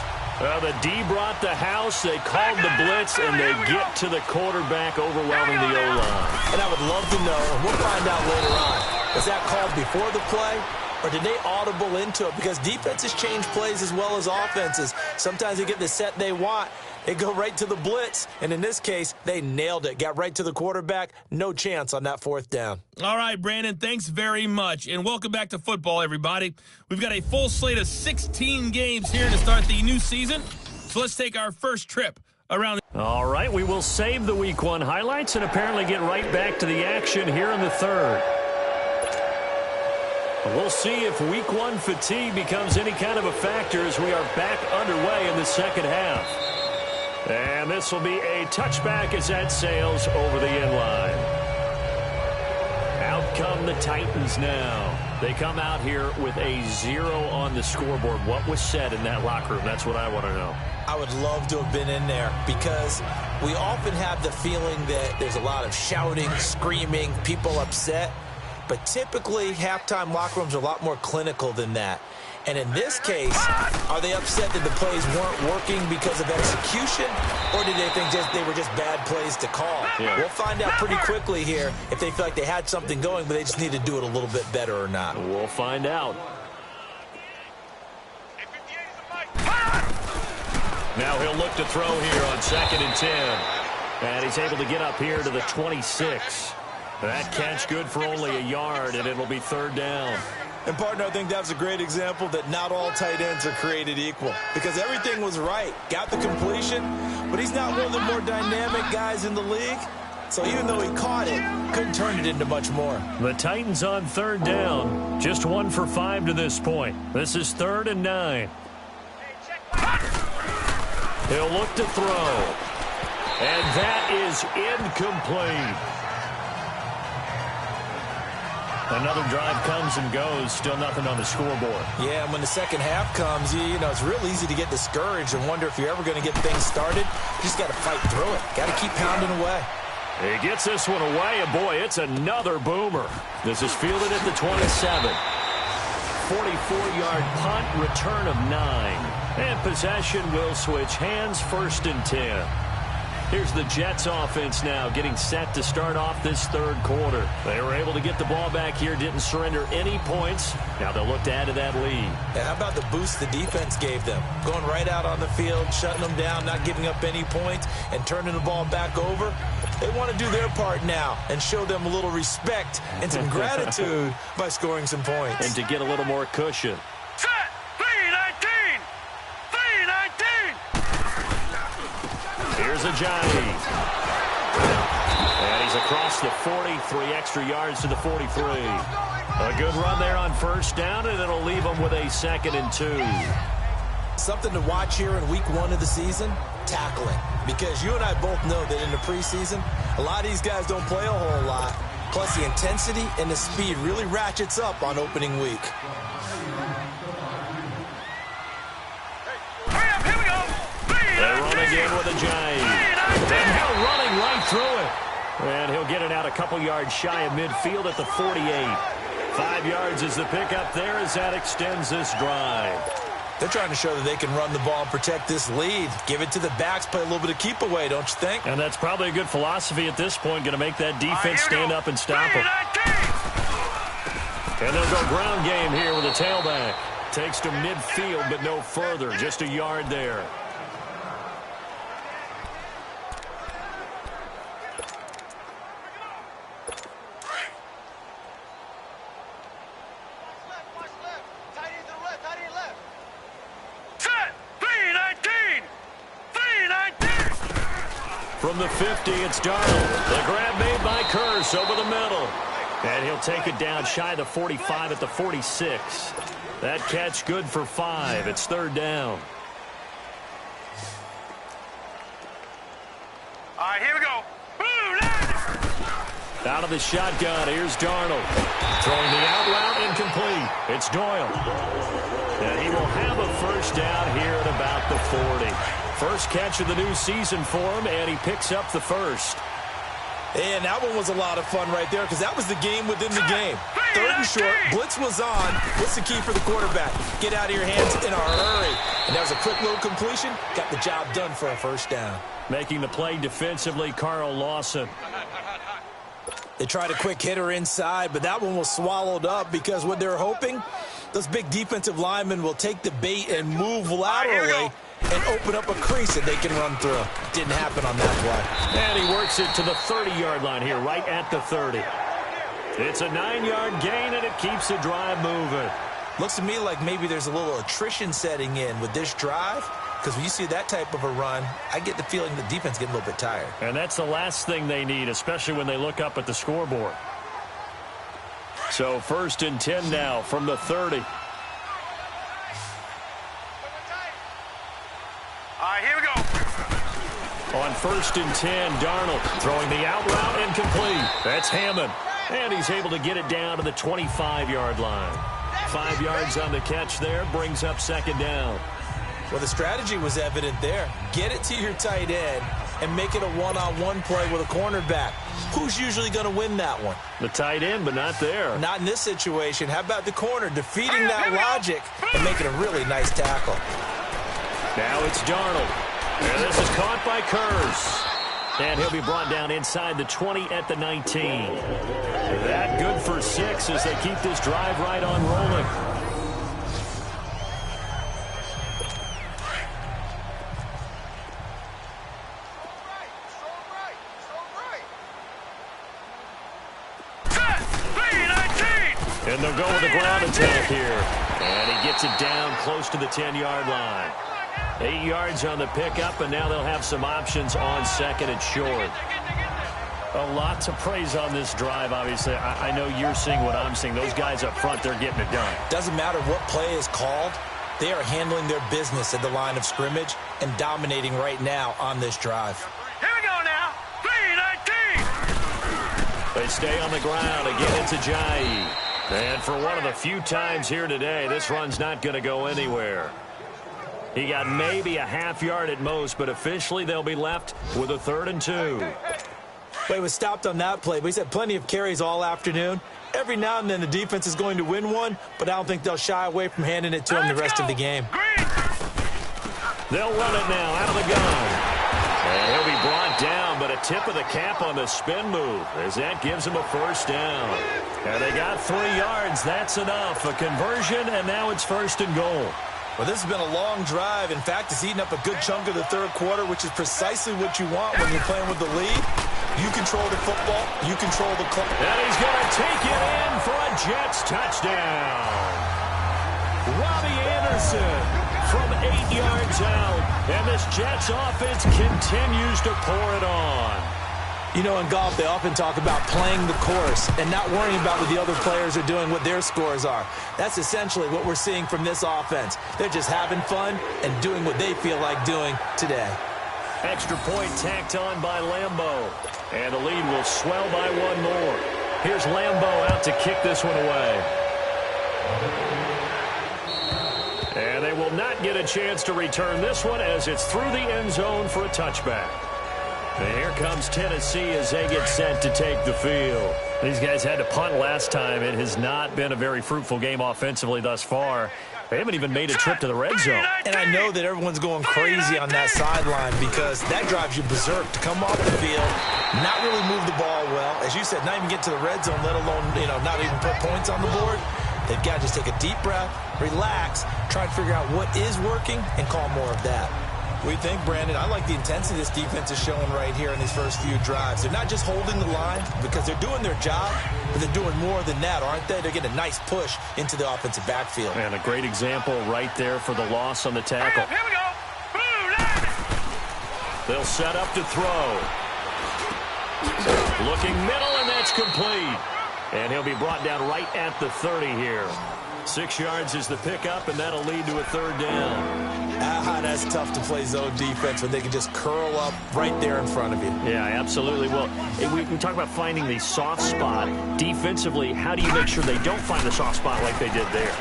The D brought the house. They called the blitz, and they get to the quarterback, overwhelming the O-line. And I would love to know, and we'll find out later on, was that called before the play, or did they audible into it? Because defenses change plays as well as offenses. Sometimes they get the set they want. They go right to the blitz, and in this case, they nailed it. Got right to the quarterback. No chance on that 4th down. All right, Brandon, thanks very much, and welcome back to football, everybody. We've got a full slate of 16 games here to start the new season, so let's take our first trip around. All right, we will save the Week 1 highlights and apparently get right back to the action here in the 3rd. We'll see if Week 1 fatigue becomes any kind of a factor as we are back underway in the 2nd half. And this will be a touchback as that sails over the end line. Out come the Titans now. They come out here with a 0 on the scoreboard. What was said in that locker room? That's what I want to know. I would love to have been in there because we often have the feeling that there's a lot of shouting, screaming, people upset. But typically, halftime locker rooms are a lot more clinical than that. And in this case, are they upset that the plays weren't working because of execution, or did they think they were just bad plays to call? Yeah. We'll find out pretty quickly here if they feel like they had something going, but they just need to do it a little bit better or not. We'll find out. Now he'll look to throw here on 2nd and 10. And he's able to get up here to the 26. That catch good for only a yard, and it'll be 3rd down. And, partner, I think that's a great example that not all tight ends are created equal because everything was right. Got the completion, but he's not one of the more dynamic guys in the league. So even though he caught it, couldn't turn it into much more. The Titans on 3rd down. Just 1 for 5 to this point. This is 3rd and 9. He'll look to throw. And that is incomplete. Another drive comes and goes. Still nothing on the scoreboard. Yeah, and when the second half comes, you know, it's real easy to get discouraged and wonder if you're ever going to get things started. You just got to fight through it. Got to keep pounding away. He gets this one away, and boy, it's another boomer. This is fielded at the 27. 44-yard punt, return of 9. And possession will switch hands, 1st and 10. Here's the Jets offense now getting set to start off this 3rd quarter. They were able to get the ball back here, didn't surrender any points. Now they'll look to add to that lead. Yeah, how about the boost the defense gave them? Going right out on the field, shutting them down, not giving up any points, and turning the ball back over. They want to do their part now and show them a little respect and some gratitude by scoring some points. And to get a little more cushion. Set! 3-19! 3-19! Here's Ajayi. And he's across the 40, 3 extra yards to the 43. A good run there on 1st down, and it'll leave them with a 2nd and 2. Something to watch here in week 1 of the season, tackling. Because you and I both know that in the preseason, a lot of these guys don't play a whole lot. Plus, the intensity and the speed really ratchets up on opening week. Here we go! They run again with Ajayi. And now running right through it. And he'll get it out a couple yards shy of midfield at the 48. 5 yards is the pickup there as that extends this drive. They're trying to show that they can run the ball and protect this lead. Give it to the backs, play a little bit of keep away, don't you think? And that's probably a good philosophy at this point, going to make that defense stand up and stop them. And they'll go ground game here with a tailback. Takes to midfield, but no further, just a yard there. From the 50, it's Darnold. The grab made by Curse over the middle. And he'll take it down shy of the 45 at the 46. That catch good for 5. It's 3rd down. All right, here we go. Out of the shotgun, here's Darnold. Throwing the out route incomplete. It's Doyle. And he will have a 1st down here at about the 40. First catch of the new season for him, and he picks up the 1st. And that one was a lot of fun right there because that was the game within the game. 3rd and short, blitz was on. What's the key for the quarterback? Get out of your hands in a hurry. And that was a quick little completion. Got the job done for a 1st down. Making the play defensively, Carl Lawson. They tried a quick hitter inside, but that one was swallowed up because what they're hoping, those big defensive linemen will take the bait and move laterally and open up a crease that they can run through. Didn't happen on that play. And he works it to the 30-yard line here, right at the 30. It's a 9-yard gain, and it keeps the drive moving. Looks to me like maybe there's a little attrition setting in with this drive, because when you see that type of a run, I get the feeling the defense getting a little bit tired. And that's the last thing they need, especially when they look up at the scoreboard. So 1st and 10 now from the 30. All right, here we go. On 1st and 10, Darnold throwing the out route incomplete. That's Hammond. And he's able to get it down to the 25-yard line. 5 yards on the catch there, brings up 2nd down. Well, the strategy was evident there. Get it to your tight end and make it a one-on-one play with a cornerback. Who's usually going to win that one? The tight end, but not there. Not in this situation. How about the corner defeating that logic and making a really nice tackle? Now it's Darnold. And this is caught by Kurz. And he'll be brought down inside the 20 at the 19. That good for 6 as they keep this drive right on rolling. And they'll go with the ground attack here. And he gets it down close to the 10-yard line. 8 yards on the pickup, and now they'll have some options on second and short. A lot to praise on this drive, obviously. I know you're seeing what I'm seeing. Those guys up front, they're getting it done. Doesn't matter what play is called. They are handling their business at the line of scrimmage and dominating right now on this drive. Here we go now. 3-19. They stay on the ground. Again, it's Ajayi. And for one of the few times here today, this run's not going to go anywhere. He got maybe a half yard at most, but officially they'll be left with a 3rd and 2. Well, he was stopped on that play, but he's had plenty of carries all afternoon. Every now and then the defense is going to win one, but I don't think they'll shy away from handing it to him the rest of the game. They'll run it now out of the gun. And he'll be brought down, but a tip of the cap on the spin move as that gives him a 1st down. And they got 3 yards. That's enough. A conversion, and now it's 1st and goal. Well, this has been a long drive. In fact, it's eaten up a good chunk of the 3rd quarter, which is precisely what you want when you're playing with the lead. You control the football. You control the clock. And he's going to take it in for a Jets touchdown. Robbie Anderson from 8 yards out. And this Jets offense continues to pour it on. You know, in golf, they often talk about playing the course and not worrying about what the other players are doing, what their scores are. That's essentially what we're seeing from this offense. They're just having fun and doing what they feel like doing today. Extra point tacked on by Lambeau. And the lead will swell by 1 more. Here's Lambeau out to kick this one away. And they will not get a chance to return this one as it's through the end zone for a touchback. And here comes Tennessee as they get set to take the field. These guys had to punt last time. It has not been a very fruitful game offensively thus far. They haven't even made a trip to the red zone. And I know that everyone's going crazy on that sideline because that drives you berserk to come off the field, not really move the ball well. As you said, not even get to the red zone, let alone, not even put points on the board. They've got to just take a deep breath, relax, try to figure out what is working, and call more of that. What do you think, Brandon? I like the intensity this defense is showing right here in these first few drives. They're not just holding the line because they're doing their job, but they're doing more than that, aren't they? They're getting a nice push into the offensive backfield. And a great example right there for the loss on the tackle. Here we go. They'll set up to throw. Looking middle, and that's complete. And he'll be brought down right at the 30 here. 6 yards is the pickup, and that'll lead to a 3rd down. That's tough to play zone defense when they can just curl up right there in front of you. Yeah, absolutely. Well, we talk about finding the soft spot. Defensively, how do you make sure they don't find the soft spot like they did there?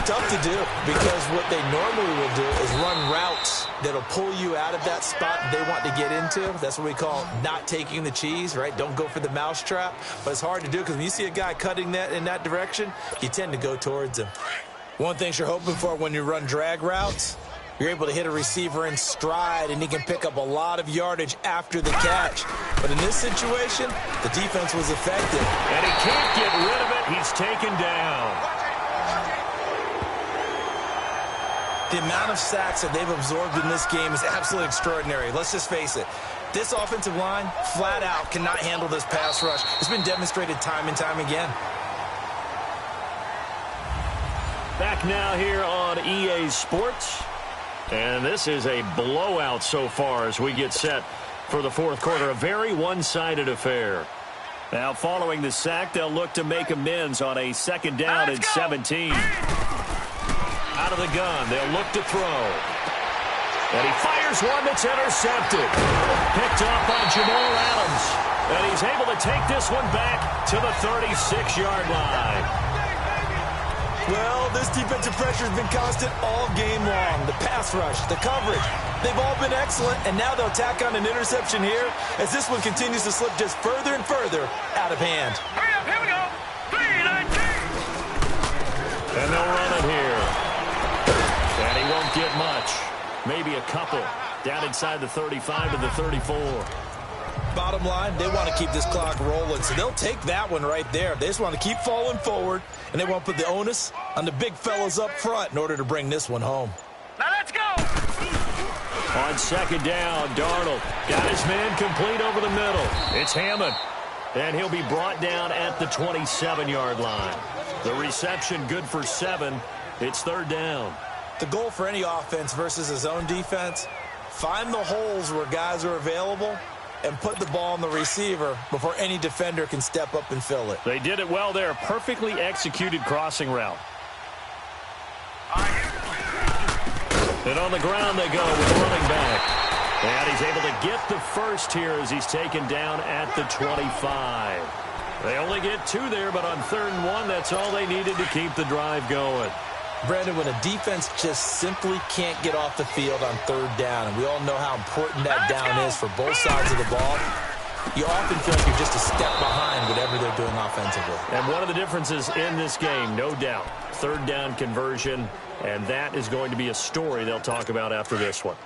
Tough to do because what they normally will do is run routes that'll pull you out of that spot they want to get into. That's what we call not taking the cheese, right? Don't go for the mousetrap. But it's hard to do because when you see a guy cutting that in that direction, you tend to go towards him. One thing you're hoping for when you run drag routes, you're able to hit a receiver in stride, and he can pick up a lot of yardage after the catch. But in this situation, the defense was effective. And he can't get rid of it. He's taken down. The amount of sacks that they've absorbed in this game is absolutely extraordinary. Let's just face it. This offensive line, flat out, cannot handle this pass rush. It's been demonstrated time and time again. Back now here on EA Sports. And this is a blowout so far as we get set for the 4th quarter. A very one-sided affair. Now, following the sack, they'll look to make amends on a 2nd down and 17. Out of the gun, they'll look to throw. And he fires one that's intercepted. Picked off by Jamal Adams. And he's able to take this one back to the 36-yard line. Well, this defensive pressure has been constant all game long. The pass rush, the coverage, they've all been excellent, and now they'll tack on an interception here as this one continues to slip just further and further out of hand. Hurry up, here we go. 3-19. And they'll run it here. And he won't get much. Maybe a couple. Down inside the 35 to the 34. Bottom line, they want to keep this clock rolling, so they'll take that one right there. They just want to keep falling forward, and they want to put the onus on the big fellas up front in order to bring this one home. Now let's go. On second down, Darnold got his man complete over the middle. It's Hammond, and he'll be brought down at the 27-yard line. The reception good for 7. It's third down. The goal for any offense versus his own defense, find the holes where guys are available and put the ball on the receiver before any defender can step up and fill it. They did it well there. Perfectly executed crossing route. And on the ground they go with the running back. And he's able to get the first here as he's taken down at the 25. They only get 2 there, but on 3rd and 1, that's all they needed to keep the drive going. Brandon, when a defense just simply can't get off the field on 3rd down, and we all know how important that down is for both sides of the ball, you often feel like you're just a step behind whatever they're doing offensively. And one of the differences in this game, no doubt, 3rd down conversion, and that is going to be a story they'll talk about after this one.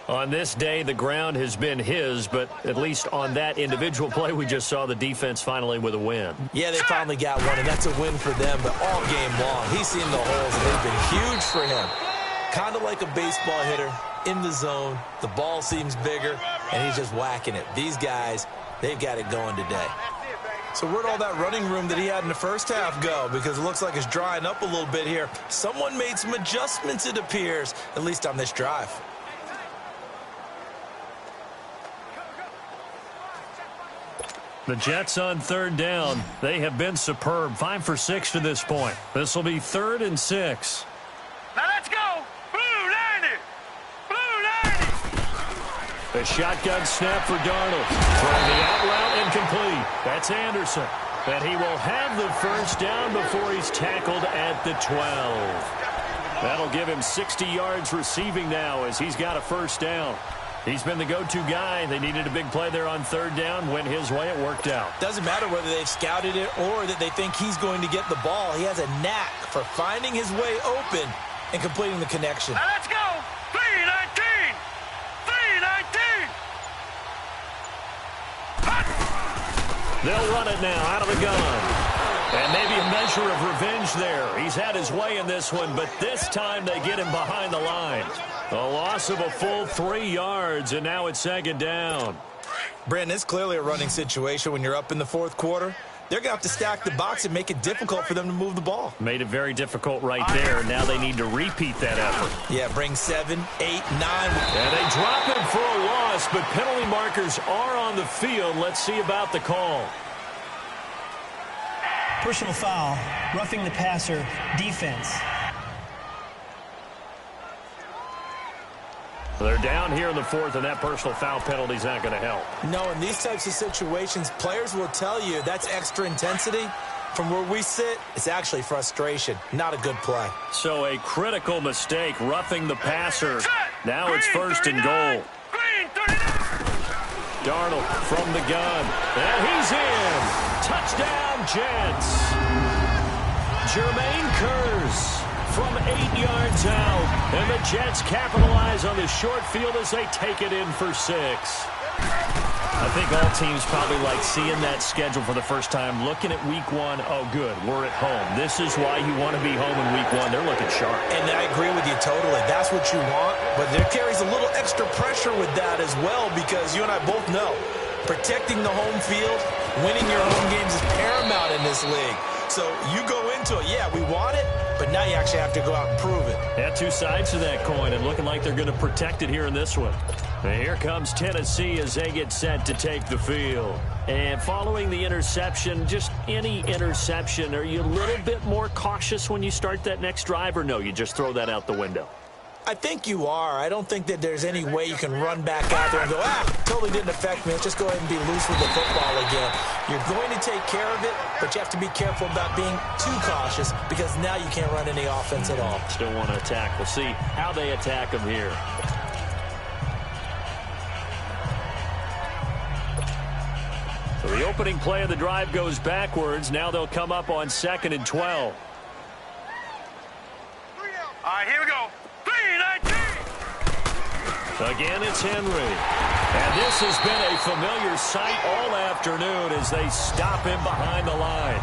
On this day, the ground has been his, but at least on that individual play, we just saw the defense finally with a win. Yeah, they finally got one, and that's a win for them, but all game long, he's seen the holes, and they've been huge for him. Kind of like a baseball hitter in the zone. The ball seems bigger, and he's just whacking it. These guys, they've got it going today. So where'd all that running room that he had in the first half go? Because it looks like it's drying up a little bit here. Someone made some adjustments, it appears, at least on this drive. The Jets on 3rd down. They have been superb. 5 for 6 to this point. This will be 3rd and 6. Now let's go. Blue 90. Blue 90. The shotgun snap for Darnold. Throwing the out route incomplete. That's Anderson. And he will have the first down before he's tackled at the 12. That'll give him 60 yards receiving now as he's got a first down. He's been the go-to guy. They needed a big play there on 3rd down. Went his way. It worked out. Doesn't matter whether they've scouted it or that they think he's going to get the ball. He has a knack for finding his way open and completing the connection. Now let's go. 3-19. 3-19. They'll run it now out of the gun. And maybe a measure of revenge there. He's had his way in this one, but this time they get him behind the line. A loss of a full 3 yards, and now it's 2nd down. Brandon, it's clearly a running situation when you're up in the 4th quarter. They're going to have to stack the box and make it difficult for them to move the ball. Made it very difficult right there. Now they need to repeat that effort. Yeah, bring 7, 8, 9. And they drop it for a loss, but penalty markers are on the field. Let's see about the call. Personal foul, roughing the passer, defense. They're down here in the 4th, and that personal foul penalty is not going to help. No, in these types of situations, players will tell you that's extra intensity. From where we sit, it's actually frustration. Not a good play. So a critical mistake, roughing the passer. Now it's 1st and goal. Darnold from the gun. And he's in. Touchdown, Jets. Jermaine Kearse from 8 yards out. And the Jets capitalize on the short field as they take it in for 6. I think all teams probably like seeing that schedule for the first time, looking at week 1. Oh, good, we're at home. This is why you want to be home in week 1. They're looking sharp. And I agree with you totally. That's what you want. But there carries a little extra pressure with that as well, because you and I both know protecting the home field, winning your home games is paramount in this league. So you go into it, yeah, we want it, but now you actually have to go out and prove it. Yeah, 2 sides to that coin, and looking like they're going to protect it here in this one. And here comes Tennessee as they get set to take the field. And following the interception, just any interception, are you a little bit more cautious when you start that next drive, or no, you just throw that out the window? I think you are. I don't think that there's any way you can run back out there and go, totally didn't affect me. Let's just go ahead and be loose with the football again. You're going to take care of it, but you have to be careful about being too cautious because now you can't run any offense at all. Still want to attack. We'll see how they attack him here. So the opening play of the drive goes backwards. Now they'll come up on 2nd and 12. All right, here we go. 3-19. Again, it's Henry. And this has been a familiar sight all afternoon as they stop him behind the line.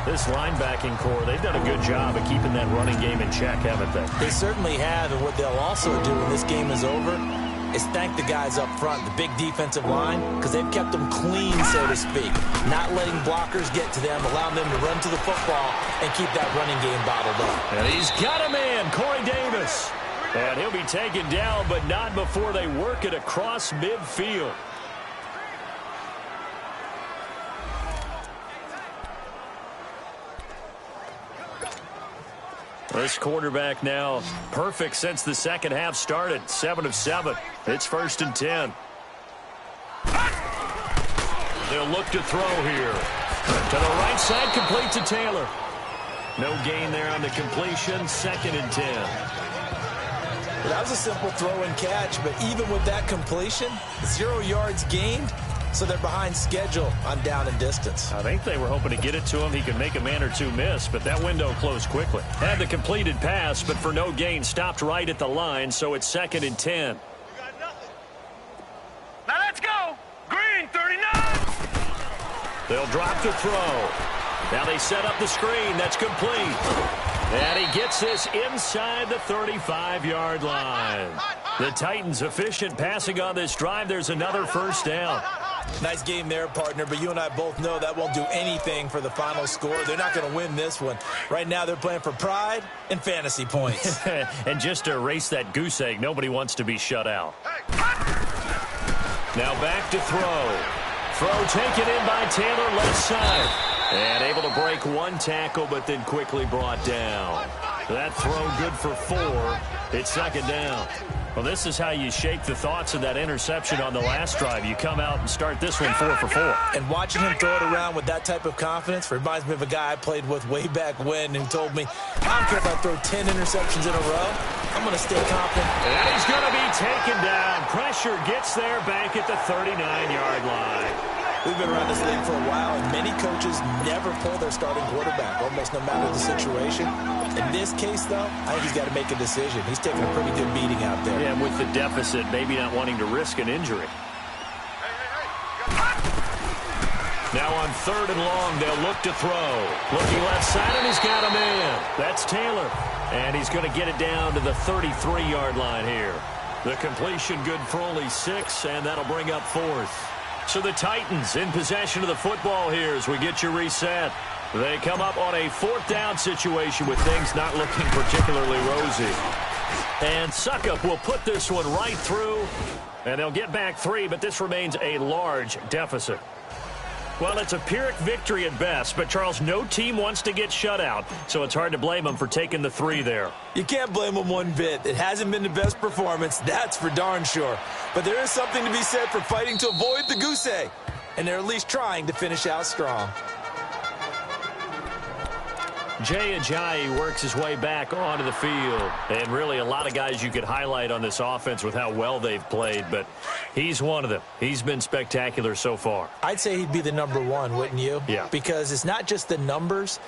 This linebacking core, they've done a good job of keeping that running game in check, haven't they? They certainly have, and what they'll also do when this game is over is thank the guys up front, the big defensive line, because they've kept them clean, so to speak. Not letting blockers get to them, allowing them to run to the football and keep that running game bottled up. And he's got a man, Corey Davis. And he'll be taken down, but not before they work it across midfield. This quarterback now perfect since the second half started. 7 of 7. It's 1st and 10. They'll look to throw here. To the right side, complete to Taylor. No gain there on the completion. 2nd and 10. Well, that was a simple throw and catch, but even with that completion, 0 yards gained. So they're behind schedule on down and distance. I think they were hoping to get it to him. He could make a man or two miss, but that window closed quickly. Had the completed pass, but for no gain, stopped right at the line, so it's 2nd and 10. Now let's go. Green, 39. They'll drop the throw. Now they set up the screen. That's complete. And he gets this inside the 35-yard line. The Titans efficient passing on this drive. There's another 1st down. Nice game there, partner, but you and I both know that won't do anything for the final score. They're not going to win this one. Right now they're playing for pride and fantasy points. And just to erase that goose egg, nobody wants to be shut out. Now back to throw. Throw taken in by Taylor, left side. And able to break one tackle, but then quickly brought down. That throw good for 4. It's 2nd down. Well, this is how you shake the thoughts of that interception on the last drive. You come out and start this one 4 for 4. And watching him throw it around with that type of confidence reminds me of a guy I played with way back when who told me, I don't care if I throw 10 interceptions in a row, I'm going to stay confident. And he's going to be taken down. Pressure gets there back at the 39-yard line. We've been around this league for a while, and many coaches never pull their starting quarterback, almost no matter the situation. In this case, though, I think he's got to make a decision. He's taking a pretty good beating out there. Yeah, with the deficit, maybe not wanting to risk an injury. Now on 3rd and long, they'll look to throw. Looking left side, and he's got a man. That's Taylor. And he's going to get it down to the 33-yard line here. The completion good for only 6, and that'll bring up 4th. So the Titans in possession of the football here as we get you reset. They come up on a 4th down situation with things not looking particularly rosy. And Suckup will put this one right through, and they'll get back 3, but this remains a large deficit. Well, it's a Pyrrhic victory at best, but, Charles, no team wants to get shut out, so it's hard to blame them for taking the 3 there. You can't blame them one bit. It hasn't been the best performance, that's for darn sure. But there is something to be said for fighting to avoid the goose egg, and they're at least trying to finish out strong. Jay Ajayi works his way back onto the field. And really a lot of guys you could highlight on this offense with how well they've played, but he's one of them. He's been spectacular so far. I'd say he'd be the #1, wouldn't you? Yeah. Because it's not just the numbers.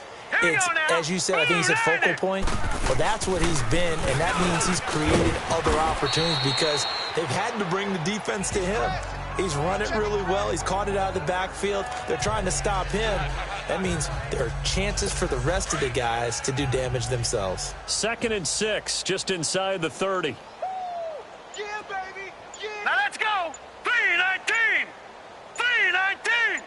It's, as you said, I think he's a focal point. Well, that's what he's been, and that means he's created other opportunities because they've had to bring the defense to him. He's run it really well. He's caught it out of the backfield. They're trying to stop him. That means there are chances for the rest of the guys to do damage themselves. 2nd and 6, just inside the 30. Yeah, baby. Yeah. Now let's go. 3-19. 3-19.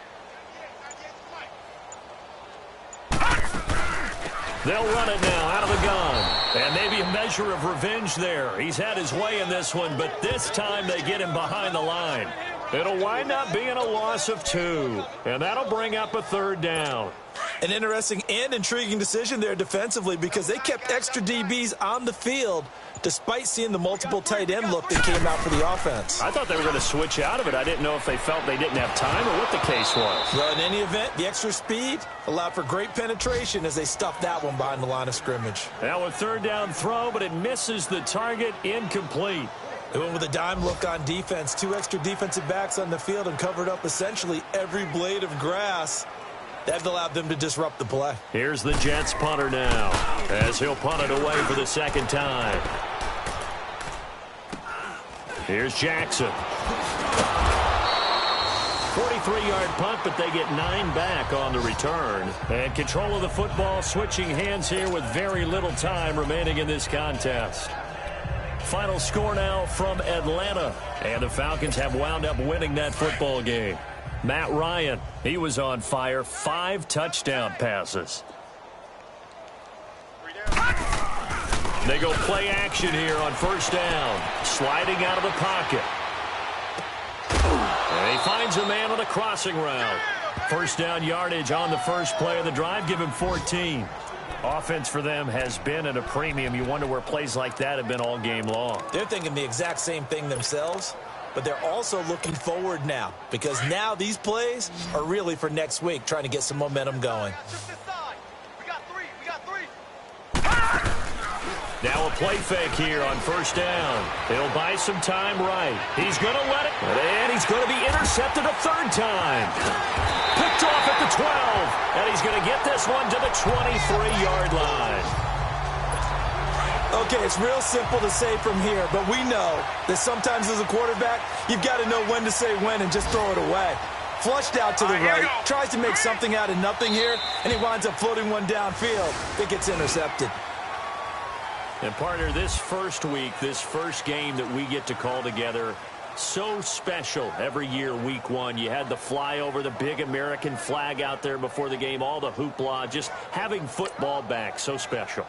They'll run it now out of the gun. And maybe a measure of revenge there. He's had his way in this one, but this time they get him behind the line. It'll wind up being a loss of 2, and that'll bring up a third down. An interesting and intriguing decision there defensively because they kept extra DBs on the field despite seeing the multiple tight end look that came out for the offense. I thought they were going to switch out of it. I didn't know if they felt they didn't have time or what the case was. Well, in any event, the extra speed allowed for great penetration as they stuffed that one behind the line of scrimmage. Now a third down throw, but it misses the target, incomplete. They went with a dime look on defense. 2 extra defensive backs on the field and covered up essentially every blade of grass. That allowed them to disrupt the play. Here's the Jets punter now as he'll punt it away for the second time. Here's Jackson. 43-yard punt, but they get 9 back on the return. And control of the football switching hands here with very little time remaining in this contest. Final score now from Atlanta. And the Falcons have wound up winning that football game. Matt Ryan, he was on fire. 5 touchdown passes. They go play action here on first down. Sliding out of the pocket. And he finds a man on a crossing route. First down yardage on the first play of the drive. Give him 14. Offense for them has been at a premium. You wonder where plays like that have been all game long. They're thinking the exact same thing themselves, but they're also looking forward now because now these plays are really for next week, trying to get some momentum going. Now a play fake here on first down. He'll buy some time right. He's going to let it. And he's going to be intercepted a third time. Picked off at the 12. And he's going to get this one to the 23-yard line. Okay, it's real simple to say from here, but we know that sometimes as a quarterback, you've got to know when to say when and just throw it away. Flushed out to the right, tries to make something out of nothing here, and he winds up floating one downfield. It gets intercepted. And partner, this first week, this first game that we get to call together, so special every year, week 1. You had the flyover, the big American flag out there before the game, all the hoopla, just having football back, so special.